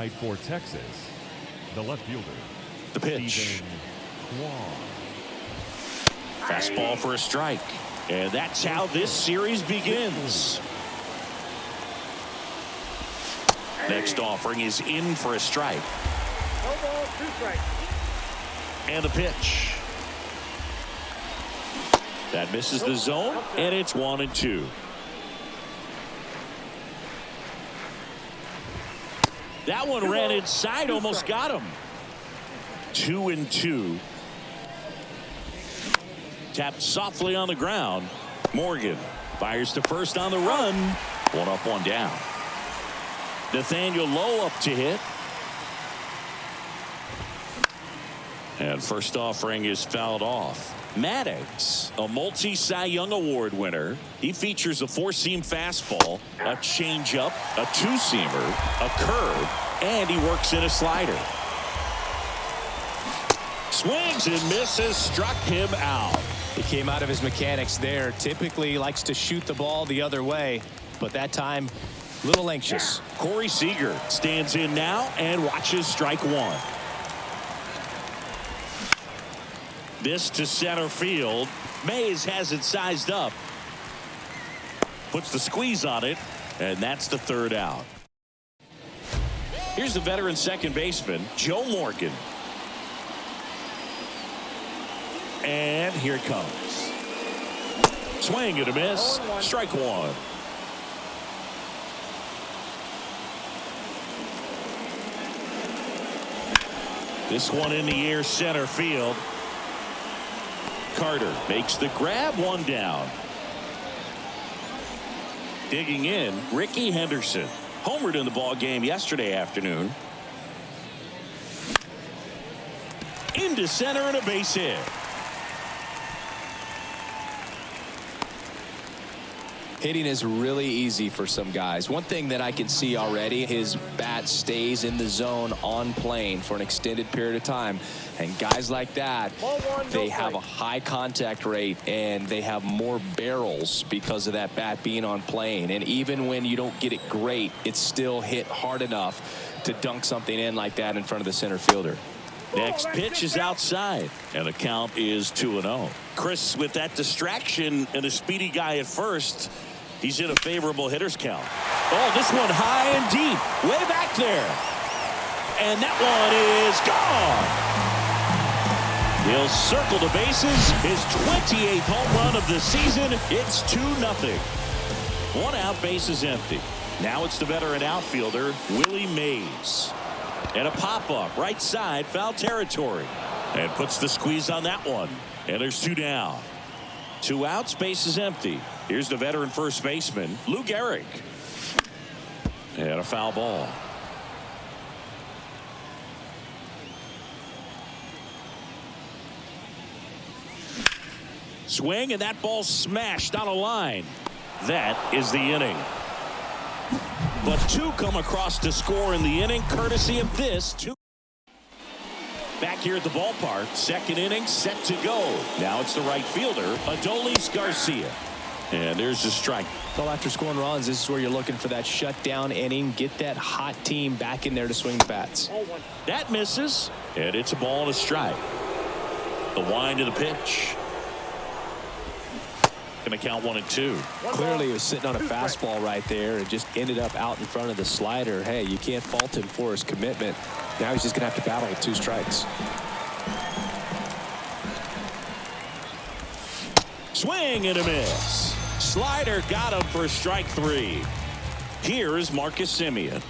tonight for Texas, the left fielder, The pitch. Fastball for a strike. And that's how this series begins. Next offering is in for a strike. No ball, 2 strikes. And the pitch. That misses the zone, and it's 1-2. That one ran inside, almost got him. 2-2. Tapped softly on the ground. Morgan fires to first on the run. 1 up, 1 down. Nathaniel Lowe up to hit. And first offering is fouled off. Maddox, a multi-Cy Young Award winner. He features a 4-seam fastball, a changeup, a 2-seamer, a curve, and he works in a slider. Swings and misses, struck him out. He came out of his mechanics there. Typically likes to shoot the ball the other way, but that time a little anxious. Corey Seager stands in now and watches strike 1. This to center field. Mays has it sized up. Puts the squeeze on it, and that's the 3rd out. Here's the veteran second baseman, Joe Morgan. And here it comes. Swing and a miss. Strike 1. This one in the air, center field. Carter makes the grab, 1 down. Digging in, Ricky Henderson. Homered in the ball game yesterday afternoon. Into center and a base hit. Hitting is really easy for some guys. One thing that I can see already, his bat stays in the zone on plane for an extended period of time. And guys like that, they have a high contact rate and they have more barrels because of that bat being on plane. And even when you don't get it great, it's still hit hard enough to dunk something in like that in front of the center fielder. Next pitch is outside, and the count is 2-0. Chris, with that distraction and a speedy guy at first, he's in a favorable hitter's count. Oh, this one high and deep, way back there. And that one is gone. He'll circle the bases. His 28th home run of the season. It's 2-0. 1 out, bases empty. Now it's the veteran outfielder, Willie Mays. And a pop-up, right side, foul territory. And puts the squeeze on that one. And there's 2 down. 2 outs, base is empty. Here's the veteran first baseman, Lou Gehrig. And a foul ball. Swing, and that ball smashed on a line. That is the inning. But 2 come across to score in the inning, courtesy of this 2. Back here at the ballpark, second inning set to go. Now it's the right fielder, Adolis Garcia. And there's the strike. Well, after scoring runs, this is where you're looking for that shutdown inning. Get that hot team back in there to swing the bats. That misses, and it's a ball and a strike. The wind of the pitch. Going to count 1-2. Clearly he was sitting on a fastball right there and just ended up out in front of the slider. Hey, you can't fault him for his commitment. Now he's just going to have to battle with 2 strikes. Swing and a miss. Slider got him for strike 3. Here is Marcus Semien.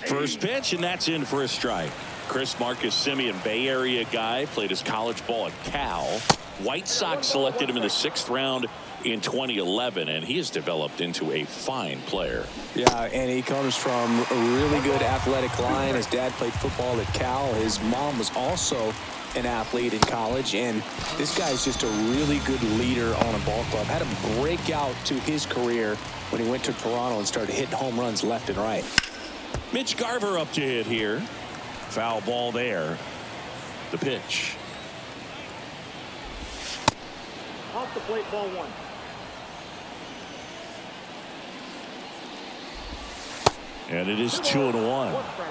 First pitch, and that's in for a strike. Chris, Marcus Semien, Bay Area guy, played his college ball at Cal. White Sox selected him in the 6th round in 2011, and he has developed into a fine player. Yeah, and he comes from a really good athletic line. His dad played football at Cal. His mom was also an athlete in college, and this guy is just a really good leader on a ball club. Had him break out to his career when he went to Toronto and started hitting home runs left and right. Mitch Garver up to hit here. Foul ball there. The pitch. Off the plate, ball 1. And it is 2-1. One strike.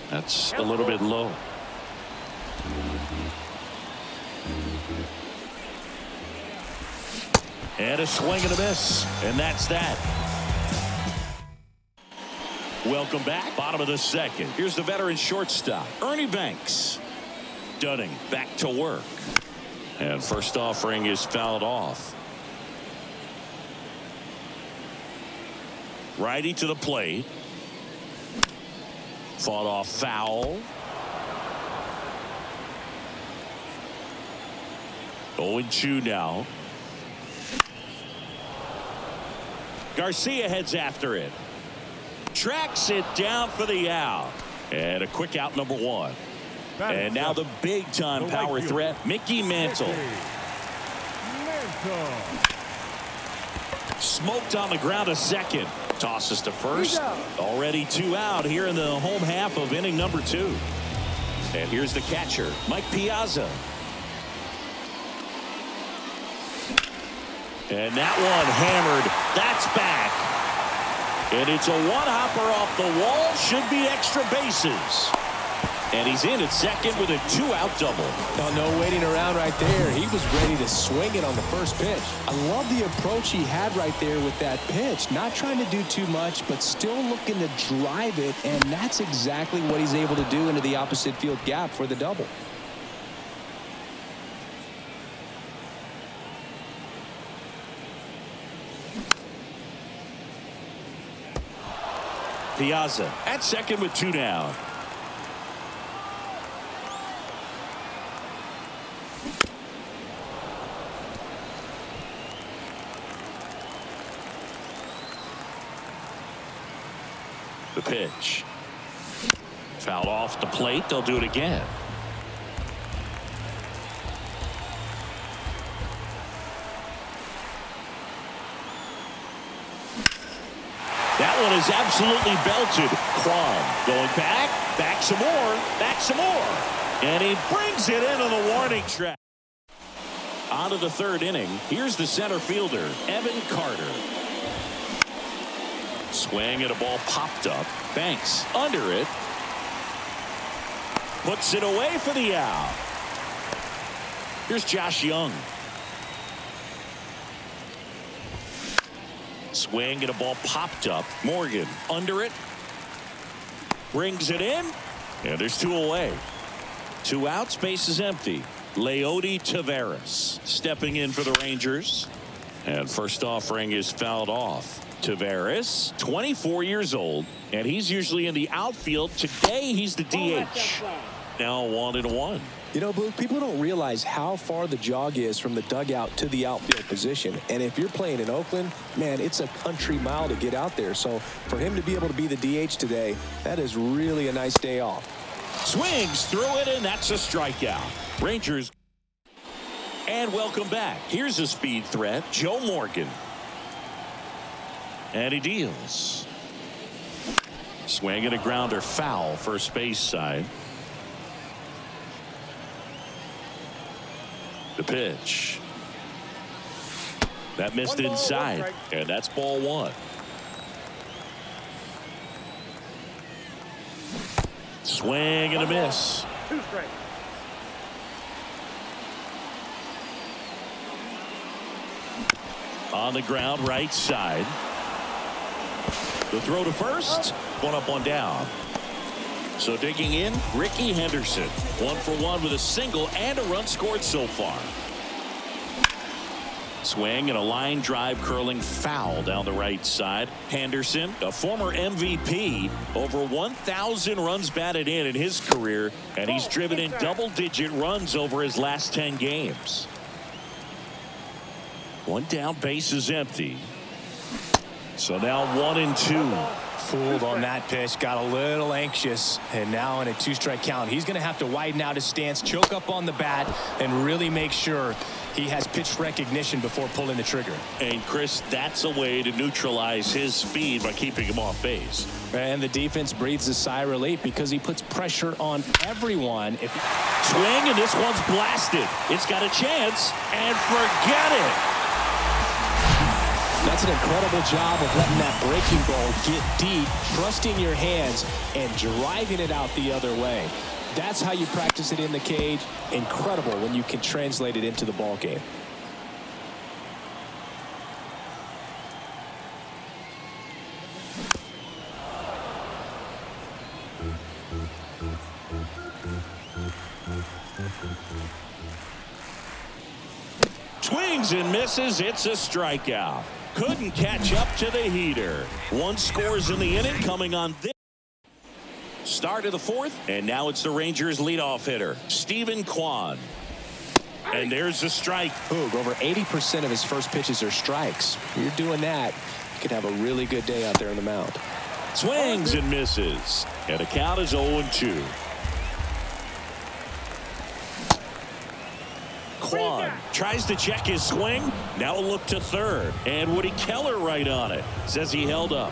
That's a little bit low. And a swing and a miss. And that's that. Welcome back. Bottom of the second. Here's the veteran shortstop, Ernie Banks. Dunning back to work. And first offering is fouled off. Righty to the plate. Fought off foul. 0-2 now. Garcia heads after it. Tracks it down for the out. And a quick out, number one. And now the big time power threat, Mickey Mantle. Smoked on the ground, a second. Tosses to first. Already 2 out here in the home half of inning number 2. And here's the catcher, Mike Piazza. And that one hammered. That's back. And it's a one-hopper off the wall. Should be extra bases. And he's in at second with a 2-out double. No waiting around right there. He was ready to swing it on the first pitch. I love the approach he had right there with that pitch. Not trying to do too much, but still looking to drive it. And that's exactly what he's able to do into the opposite field gap for the double. Piazza at second with 2 down. The pitch. Fouled off the plate. They'll do it again. That one is absolutely belted. Cron going back some more. And he brings it into the warning track. On to the third inning. Here's the center fielder, Evan Carter. Swing and a ball popped up. Banks under it. Puts it away for the out. Here's Josh Young. Swing and a ball popped up. Morgan under it. Brings it in. And there's 2 away. 2 outs. Base is empty. Leody Taveras stepping in for the Rangers. And first offering is fouled off. Taveras, 24 years old, and he's usually in the outfield. Today he's the DH. Now 1-1. You know, Blue, people don't realize how far the jog is from the dugout to the outfield position. And if you're playing in Oakland, man, it's a country mile to get out there. So for him to be able to be the DH today, that is really a nice day off. Swings through it, and that's a strikeout. Rangers. And welcome back. Here's a speed threat, Joe Morgan. And he deals. Swing and a grounder, foul, first base side. The pitch. That missed inside, and that's ball 1. Swing and a miss. 2 strikes. On the ground, right side. The throw to first. 1 up, 1 down. So digging in, Ricky Henderson. 1 for 1 with a single and a run scored so far. Swing and a line drive curling foul down the right side. Henderson, a former MVP, over 1,000 runs batted in his career, and he's driven in double-digit runs over his last 10 games. 1 down, base is empty. So now 1-2. Fooled on that pitch, got a little anxious, and now in a 2-strike count, he's going to have to widen out his stance, choke up on the bat, and really make sure he has pitch recognition before pulling the trigger. And Chris, that's a way to neutralize his speed by keeping him off base. And the defense breathes a sigh of relief because he puts pressure on everyone. Swing, and this one's blasted. It's got a chance, and forget it. That's an incredible job of letting that breaking ball get deep, trusting your hands, and driving it out the other way. That's how you practice it in the cage. Incredible when you can translate it into the ball game. Swings and misses. It's a strikeout. Couldn't catch up to the heater. One scores in the inning coming on this. Start of the fourth, and now it's the Rangers leadoff hitter, Stephen Kwan. And there's the strike. Boog, over 80% of his first pitches are strikes. If you're doing that, you could have a really good day out there on the mound. Swings and misses. And the count is 0-2. Kwan tries to check his swing. Now a look to third. And Woody Keller right on it. Says he held up.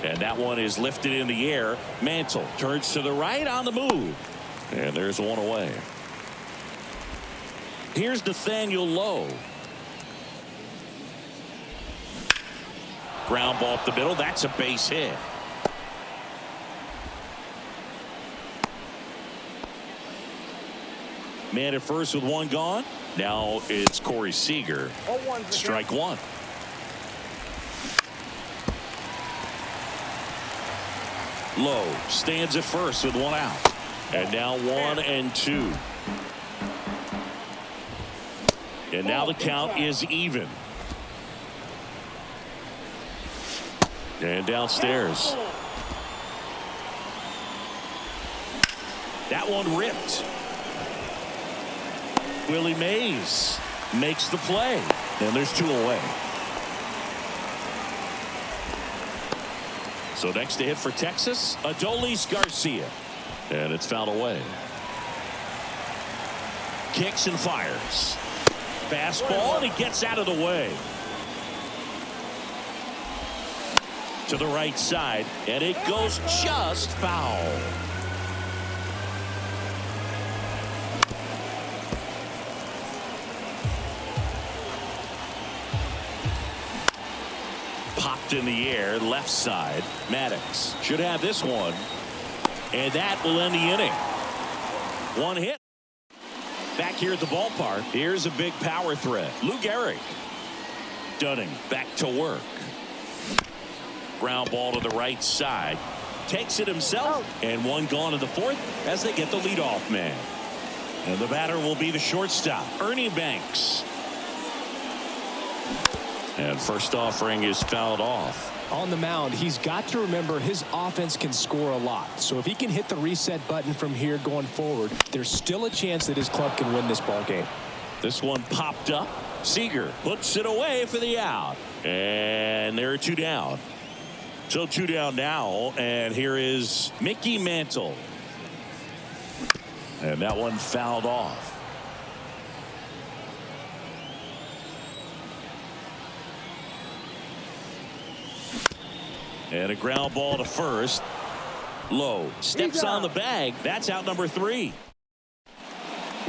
And that one is lifted in the air. Mantle turns to the right on the move. And there's one away. Here's Nathaniel Lowe. Ground ball up the middle. That's a base hit. Man at first with one gone. Now it's Corey Seager. Strike one. Lowe stands at first with one out. And now 1-2. And now the count is even. And downstairs. That one ripped. Willie Mays makes the play. And there's two away. So next to hit for Texas, Adolis Garcia. And it's fouled away. Kicks and fires. Fastball, and he gets out of the way. To the right side, and it goes just foul. Popped in the air, left side. Maddox should have this one. And that will end the inning. One hit. Back here at the ballpark, here's a big power threat. Lou Gehrig. Dunning back to work. Ground ball to the right side. Takes it himself. And one gone in the fourth as they get the leadoff man. And the batter will be the shortstop, Ernie Banks. And first offering is fouled off. On the mound, he's got to remember his offense can score a lot. So if he can hit the reset button from here going forward, there's still a chance that his club can win this ball game. This one popped up. Seager puts it away for the out. And there are two down. So two down now. And here is Mickey Mantle. And that one fouled off. And a ground ball to first. Lowe steps on the bag. That's out number 3.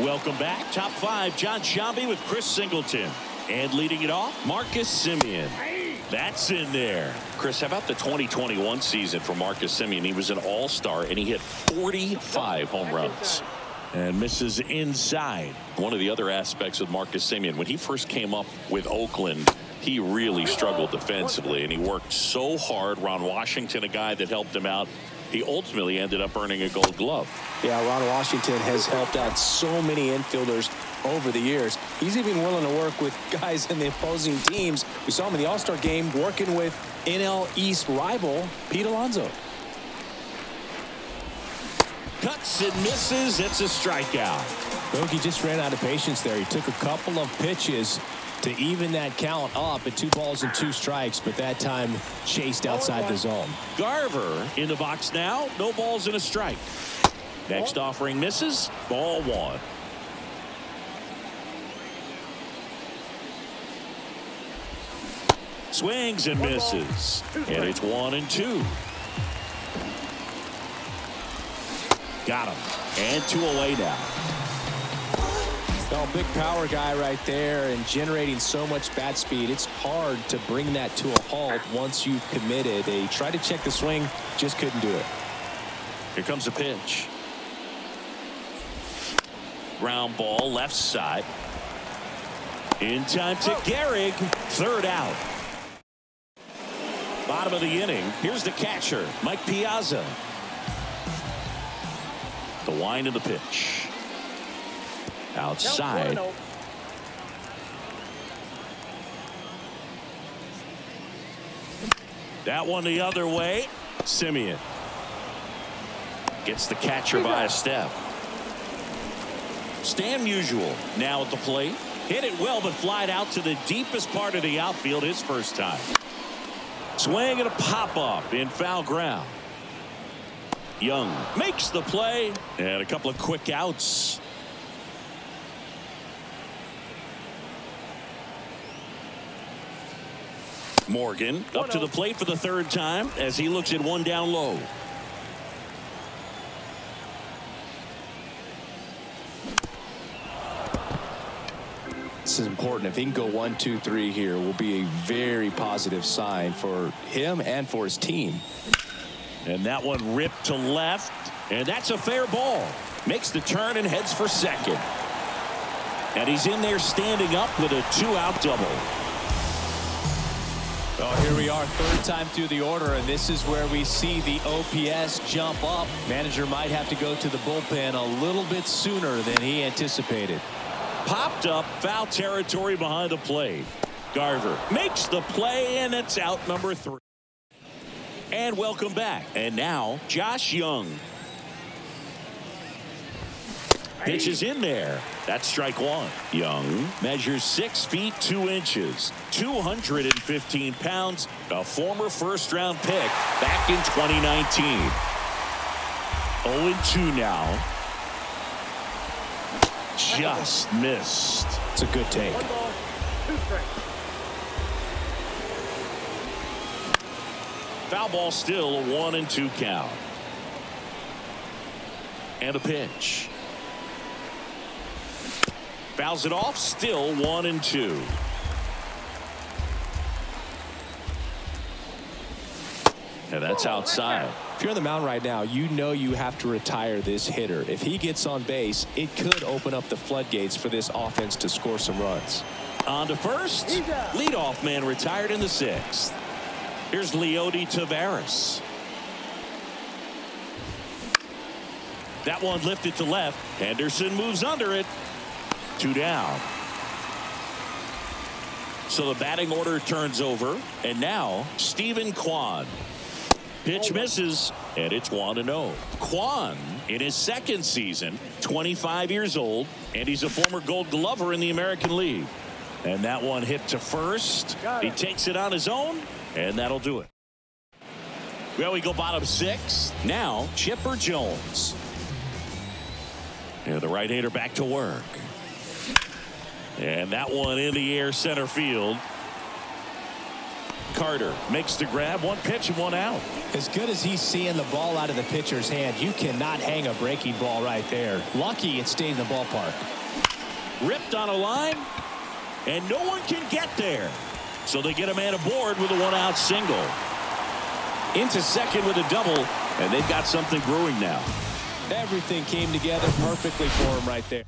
Welcome back. Top 5, John Sciambi with Chris Singleton. And leading it off, Marcus Semien. That's in there. Chris, how about the 2021 season for Marcus Semien? He was an all-star, and he hit 45 home runs. And misses inside. One of the other aspects with Marcus Semien, when he first came up with Oakland, he really struggled defensively, and he worked so hard. Ron Washington, a guy that helped him out, he ultimately ended up earning a Gold Glove. Yeah, Ron Washington has helped out so many infielders over the years. He's even willing to work with guys in the opposing teams. We saw him in the All-Star game working with NL East rival Pete Alonso. Cuts and misses. It's a strikeout. Bogey just ran out of patience there. He took a couple of pitches to even that count up at 2 balls and 2 strikes, but that time chased outside the zone. Garver in the box now. No balls and a strike. Next offering misses. Ball 1. Swings and misses. And it's 1-2. Got him. And 2 away now. Well, big power guy right there and generating so much bat speed. It's hard to bring that to a halt once you've committed. They tried to check the swing, just couldn't do it. Here comes a pitch. Ground ball left side. In time to Gehrig. 3rd out. Bottom of the inning. Here's the catcher, Mike Piazza. The wind of the pitch. Outside. That one the other way. Simeon gets the catcher by a step. Stan Musial now at the plate. Hit it well, but flied out to the deepest part of the outfield his first time. Swing and a pop-up in foul ground. Young makes the play, and a couple of quick outs. Morgan up to the plate for the 3rd time as he looks at one down low. This is important. If he can go 1, 2, 3 here, will be a very positive sign for him and for his team. And that one ripped to left, and that's a fair ball. Makes the turn and heads for second. And he's in there standing up with a 2-out double. Oh, here we are, 3rd time through the order, and this is where we see the OPS jump up. Manager might have to go to the bullpen a little bit sooner than he anticipated. Popped up, foul territory behind the plate. Garver makes the play, and it's out number 3. And welcome back. And now, Josh Young. Pitch is in there. That's strike 1. Young measures 6 feet 2 inches, 215 pounds, a former first-round pick back in 2019. 0-2 now. Just missed. It's a good take. 1 ball, 2 strikes. Foul ball still a 1-2 count. And a pitch. Fouls it off, still 1-2. And that's outside. If you're on the mound right now, you know you have to retire this hitter. If he gets on base, it could open up the floodgates for this offense to score some runs. On to first. Leadoff man retired in the 6th. Here's Leody Taveras. That one lifted to left. Henderson moves under it. 2 down. So the batting order turns over. And now Stephen Kwan. Pitch misses, and it's 1-0. Kwan in his 2nd season, 25 years old, and he's a former Gold Glover in the American League. And that one hit to first. He takes it on his own, and that'll do it. Well, we go bottom 6. Now Chipper Jones. And the right-hander back to work. And that one in the air center field. Carter makes the grab. 1 pitch and 1 out. As good as he's seeing the ball out of the pitcher's hand, you cannot hang a breaking ball right there. Lucky it stayed in the ballpark. Ripped on a line, and no one can get there. So they get a man aboard with a 1-out single. Into second with a double, and they've got something brewing now. Everything came together perfectly for him right there.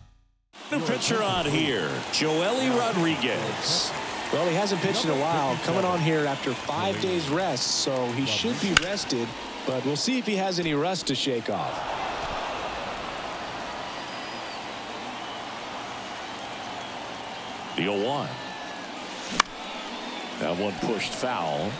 New pitcher on here, Joely Rodriguez. Well, he hasn't pitched in a while, coming on here after 5 days rest, so he should be rested, but we'll see if he has any rust to shake off. The 0-1. That one pushed foul.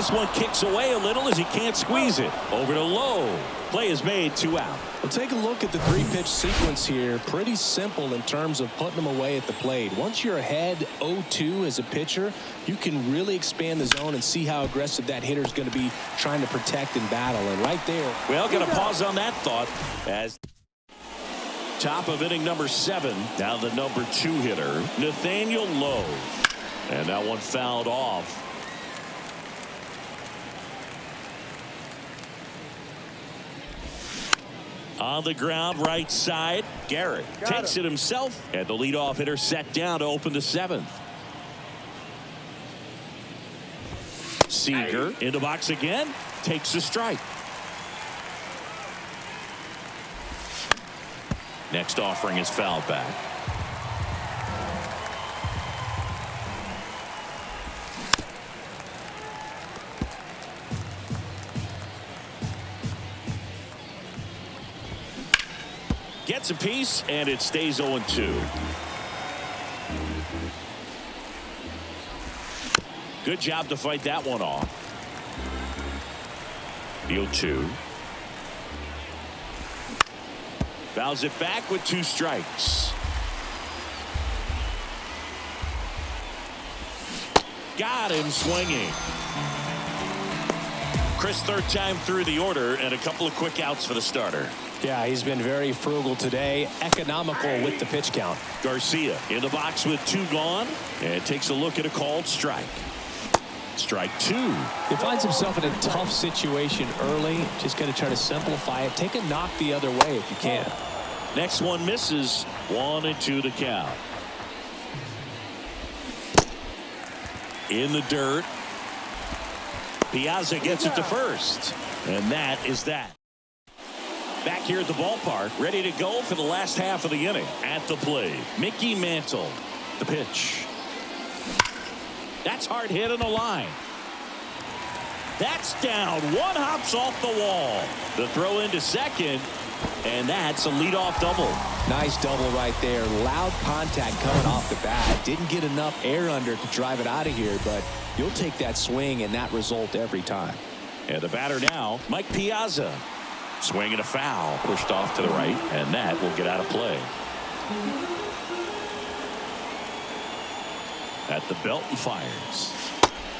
This one kicks away a little as he can't squeeze it. Over to Lowe. Play is made, 2 out. Well, take a look at the 3-pitch sequence here. Pretty simple in terms of putting them away at the plate. Once you're ahead 0-2 as a pitcher, you can really expand the zone and see how aggressive that hitter is going to be trying to protect and battle. And right there. Well, going to pause on that thought as top of inning number 7. Now the number 2 hitter, Nathaniel Lowe. And that one fouled off. On the ground, right side. Garrett takes it himself. And the leadoff hitter set down to open the 7th. Seager in the box again. Takes a strike. Next offering is fouled back. Gets a piece, and it stays 0-2. Good job to fight that one off. 0-2. Fouls it back with 2 strikes. Got him swinging. Chris, third time through the order, and a couple of quick outs for the starter. Yeah, he's been very frugal today, economical with the pitch count. Garcia in the box with 2 gone, and takes a look at a called strike. Strike 2. He finds himself in a tough situation early. Just going to try to simplify it. Take a knock the other way if you can. Next one misses. 1-2 the count. In the dirt. Piazza gets it to first. And that is that. Back here at the ballpark, ready to go for the last half of the inning. At the plate, Mickey Mantle. The pitch. That's hard hit on the line. That's down. One hops off the wall. The throw into second, and that's a leadoff double. Nice double right there. Loud contact coming off the bat. Didn't get enough air under to drive it out of here, but you'll take that swing and that result every time. And the batter now, Mike Piazza. Swing and a foul. Pushed off to the right, and that will get out of play. At the belt and fires.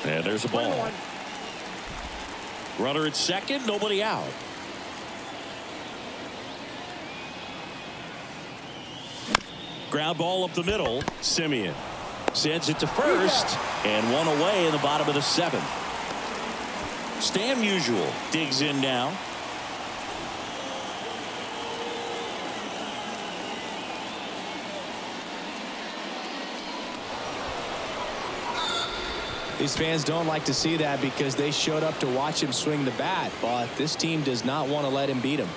And there's a ball. Runner at second, nobody out. Ground ball up the middle. Simeon sends it to first, and one away in the bottom of the 7th. Stan Musial digs in now. These fans don't like to see that because they showed up to watch him swing the bat, but this team does not want to let him beat him.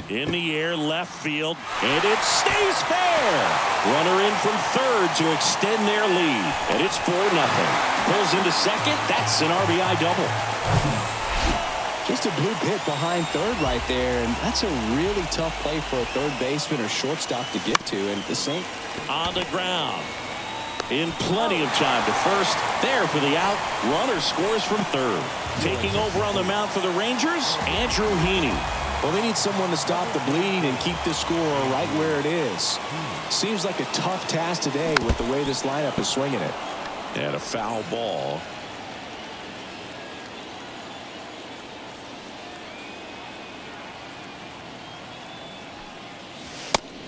In the air, left field, and it stays fair. Runner in from third to extend their lead, and it's 4-0. Pulls into second. That's an RBI double. Just a blue pit behind third right there, and that's a really tough play for a third baseman or shortstop to get to. And the same on the ground. In plenty of time to first. There for the out. Runner scores from third. Taking over on the mound for the Rangers, Andrew Heaney. Well, they need someone to stop the bleed and keep the score right where it is. Seems like a tough task today with the way this lineup is swinging it. And a foul ball.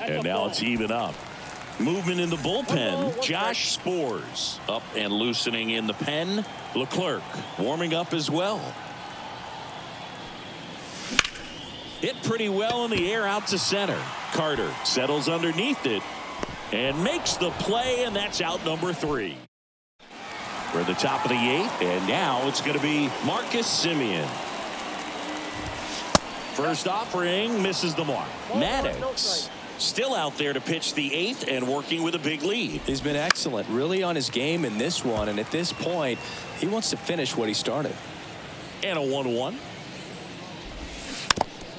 And now it's even up. Movement in the bullpen. Josh Spores up and loosening in the pen. Leclerc warming up as well. Hit pretty well in the air out to center. Carter settles underneath it and makes the play, and that's out number 3. We're at the top of the 8th, and now it's going to be Marcus Simeon. First offering misses the mark. Maddox still out there to pitch the 8th and working with a big lead. He's been excellent, really on his game in this one, and at this point he wants to finish what he started. And a 1-1.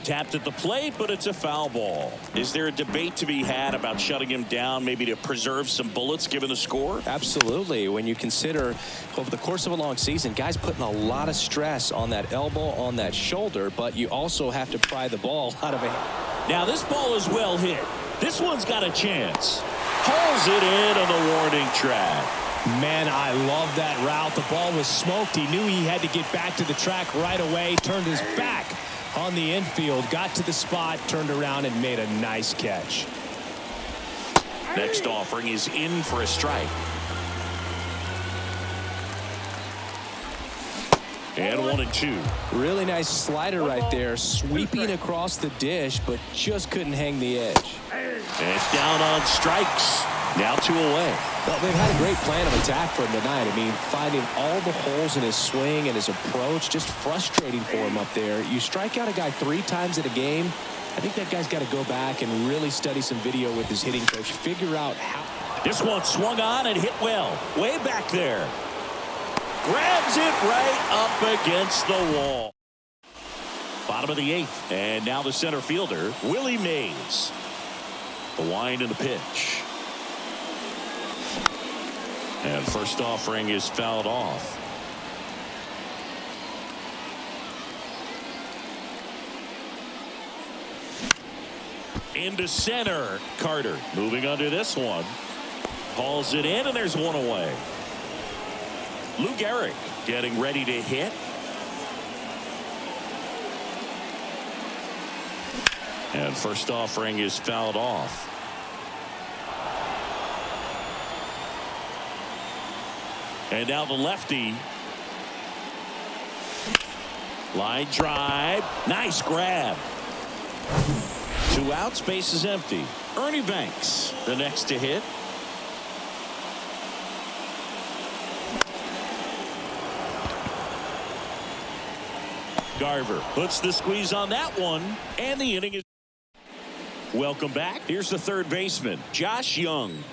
Tapped at the plate, but it's a foul ball. Is there a debate to be had about shutting him down, maybe to preserve some bullets given the score? Absolutely. When you consider over the course of a long season, guys putting a lot of stress on that elbow, on that shoulder, but you also have to pry the ball out of it. Now this ball is well hit. This one's got a chance. Hauls it in on the warning track. Man, I love that route. The ball was smoked. He knew he had to get back to the track right away. Turned his back on the infield. Got to the spot. Turned around and made a nice catch. Next offering is in for a strike. And 1-2. Really nice slider right there. Sweeping across the dish, but just couldn't hang the edge. And it's down on strikes. Now 2 away. Well, they've had a great plan of attack for him tonight. I mean, finding all the holes in his swing and his approach, just frustrating for him up there. You strike out a guy 3 times in a game, I think that guy's got to go back and really study some video with his hitting coach. Figure out how. This one swung on and hit well. Way back there. Grabs it right up against the wall. Bottom of the 8th. And now the center fielder, Willie Mays. The wind and the pitch. And first offering is fouled off. Into center. Carter moving under this one. Hauls it in, and there's 1 away. Lou Gehrig getting ready to hit. And first offering is fouled off. And now the lefty. Line drive. Nice grab. 2 outs, base is empty. Ernie Banks, the next to hit. Garver puts the squeeze on that one, and the inning is. Welcome back. Here's the third baseman, Josh Young.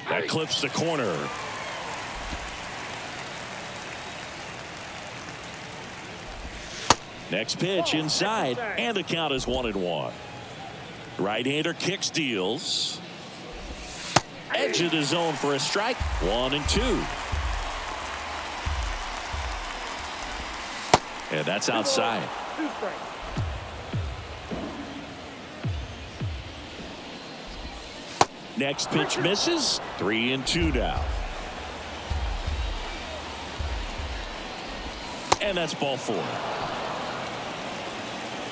That clips the corner. Next pitch inside, and the count is 1-1. Right-hander kick steals. Edge of the zone for a strike. 1-2. And that's outside. 2 strikes. Next pitch misses. 3-2 now. And that's ball 4.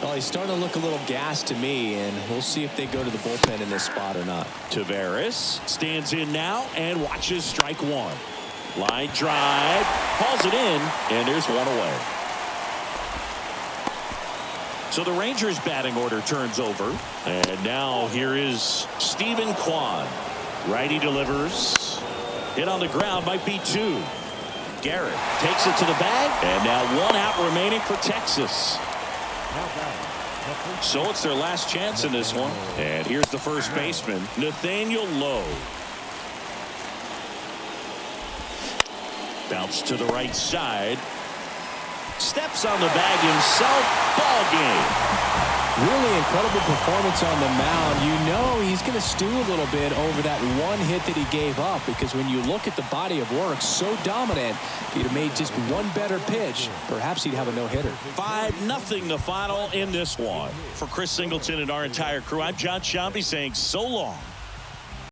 Well, he's starting to look a little gassed to me, and we'll see if they go to the bullpen in this spot or not. Taveras stands in now and watches strike 1. Line drive. Hauls it in, and there's 1 away. So the Rangers batting order turns over. And now here is Stephen Kwan. Righty delivers. Hit on the ground, might be 2. Garrett takes it to the bag. And now 1 out remaining for Texas. So it's their last chance in this one. And here's the first baseman, Nathaniel Lowe. Bounce to the right side. Steps on the bag himself. Ball game. Really incredible performance on the mound. You know he's going to stew a little bit over that 1 hit that he gave up, because when you look at the body of work, so dominant. If he'd have made just 1 better pitch, perhaps he'd have a no-hitter. 5-0 the final in this one. For Chris Singleton and our entire crew, I'm John Shambi saying so long.